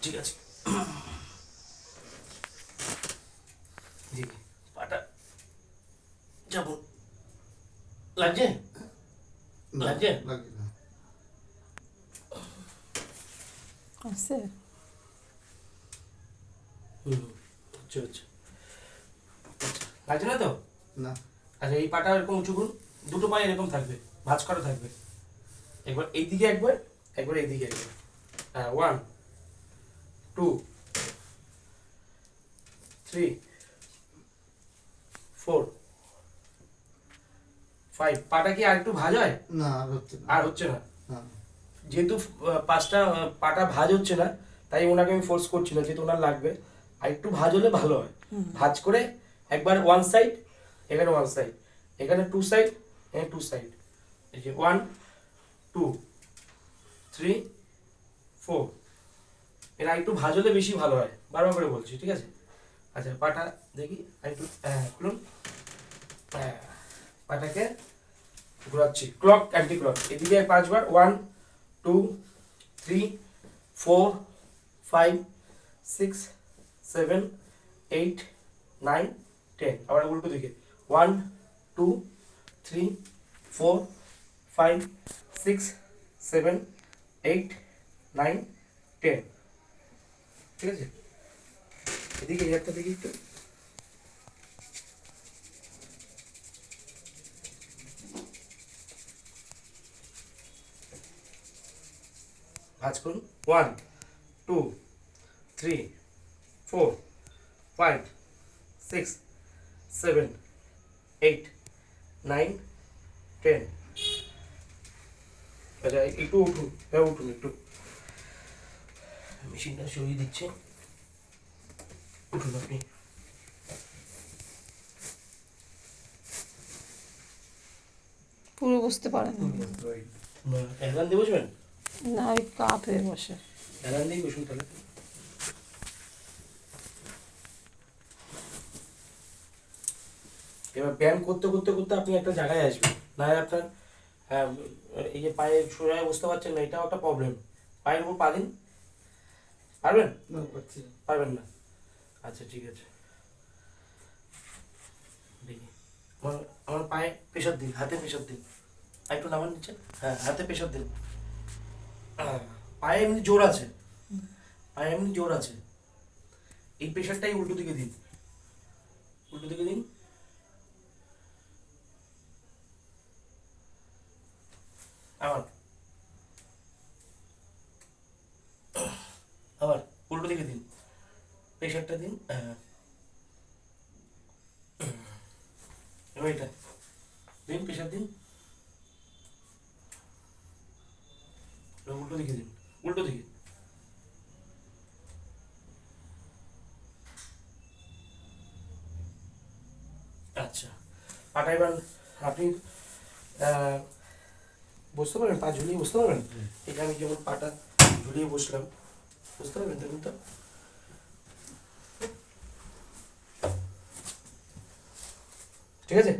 ঠিক আছে, পাটা যেমন লাগছে লাগছে আছে। হচ্ছে হচ্ছে লাগছে না তো? না। আচ্ছা, এই পাটা এরকম উঁচু করুন, দুটো পায়ে এরকম থাকবে, ভাঁজ করা থাকবে। একবার এইদিকে একবার, একবার এইদিকে একবার। হ্যাঁ, 1 2 3 4 5। পাটা কি আর একটু ভাঁজ হয়? না, আর হচ্ছে না। আর হচ্ছে না। না। যেহেতু পাঁচটা পাটা ভাঁজ হচ্ছে না, তাই ওনাকে আমি ফোর্স করছি না, যেহেতু ওনার লাগবে। আর একটু ভাঁজ হলে ভালো হয়। ভাঁজ করে একবার ওয়ান সাইড, এখানে ওয়ান সাইড, এখানে টু সাইড, এখানে টু সাইড। এই যে 1 2 3 4। এরা একটু ভাঁজ হলে বেশি ভালো হয়, বারবার করে বলছি, ঠিক আছে? আচ্ছা, পাটা দেখি একটু খুলুন। পাটাকে ঘোরাচ্ছি, ক্লক অ্যান্টি ক্লক। এদিকে 5 বার, 1 2 3 4 5 6 7 8 9 10। আবার উল্টো দিকে 1 2 3 4 5 6 7 8 9 10। ঠিক আছে, এদিকে এই একটা দেখি একটু। ভাঁজ করুন। 1 2 3 4 5 6 7 8 9 10। আচ্ছা, একটু উঠুন, হ্যাঁ উঠুন একটু, মেশিনটা সরিয়ে দিচ্ছে। উঠুন আপনি। পুরো বুঝতে পারেন অ্যালার্ম দিয়ে বসবেন? না, ওই কাত হয়ে বসে। অ্যালার্ম দিয়ে বসুন তাহলে। এবার ব্যায়াম করতে করতে করতে আপনি একটা জায়গায় আসবেন, না হয় আপনার এই যে পায়ে সোজা হয়ে বসতে পারছেন না, এটাও একটা প্রবলেম। পায়ের উপর পা দিন। পারবেন? না, পাচ্ছি না। পারবেন না? আচ্ছা, ঠিক আছে। দেখি, আমার আমার পায়ে প্রেশার দিন, হাতে প্রেশার দিন। আর একটু নামান নিচে, হ্যাঁ হাতে প্রেশার দিন। পায়ে এমনি জোর আছে, পায়ে এমনি জোর আছে। এই প্রেশারটাই উল্টো দিকে দিন, উল্টো দিকে দিন। আবার আবার উল্টো দিকে দিন, প্রেশারটা দিন। হ্যাঁ, এবার এটা দিন, প্রেশার দিন। এবার উল্টো দিকে দিন, উল্টো দিকে। আচ্ছা, পাটা এবার আপনি বুঝতে পারবেন, পা ঝুলিয়ে বুঝতে পারবেন। এটা আমি যেমন পাটা ঝুলিয়ে বসলাম, বুঝতে পারবেন দেখুন তো। ঠিক আছে,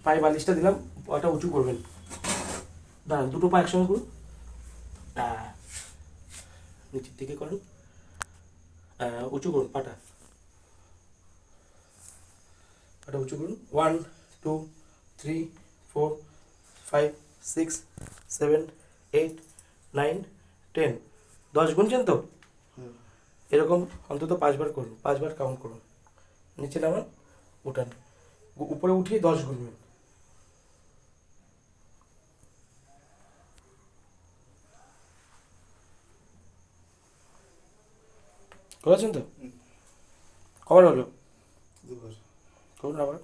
পায়ে বালিশটা দিলাম, পাটা উঁচু করবেন। দাঁড়ান, দুটো পা একসঙ্গে করুন। নিচের দিকে করুন, উঁচু করুন পাটা, পাটা উঁচু করুন। 1 2 3 4 5 6 7 8 9 10। 10 গুনছেন তো? এরকম অন্তত 5 বার করুন, 5 বার কাউন্ট করুন। নিচে নামান, উঠান, উপরে উঠিয়ে 10 গুনবেন। করেছেন তো? কবার হলো? দুবার। করুন আবার।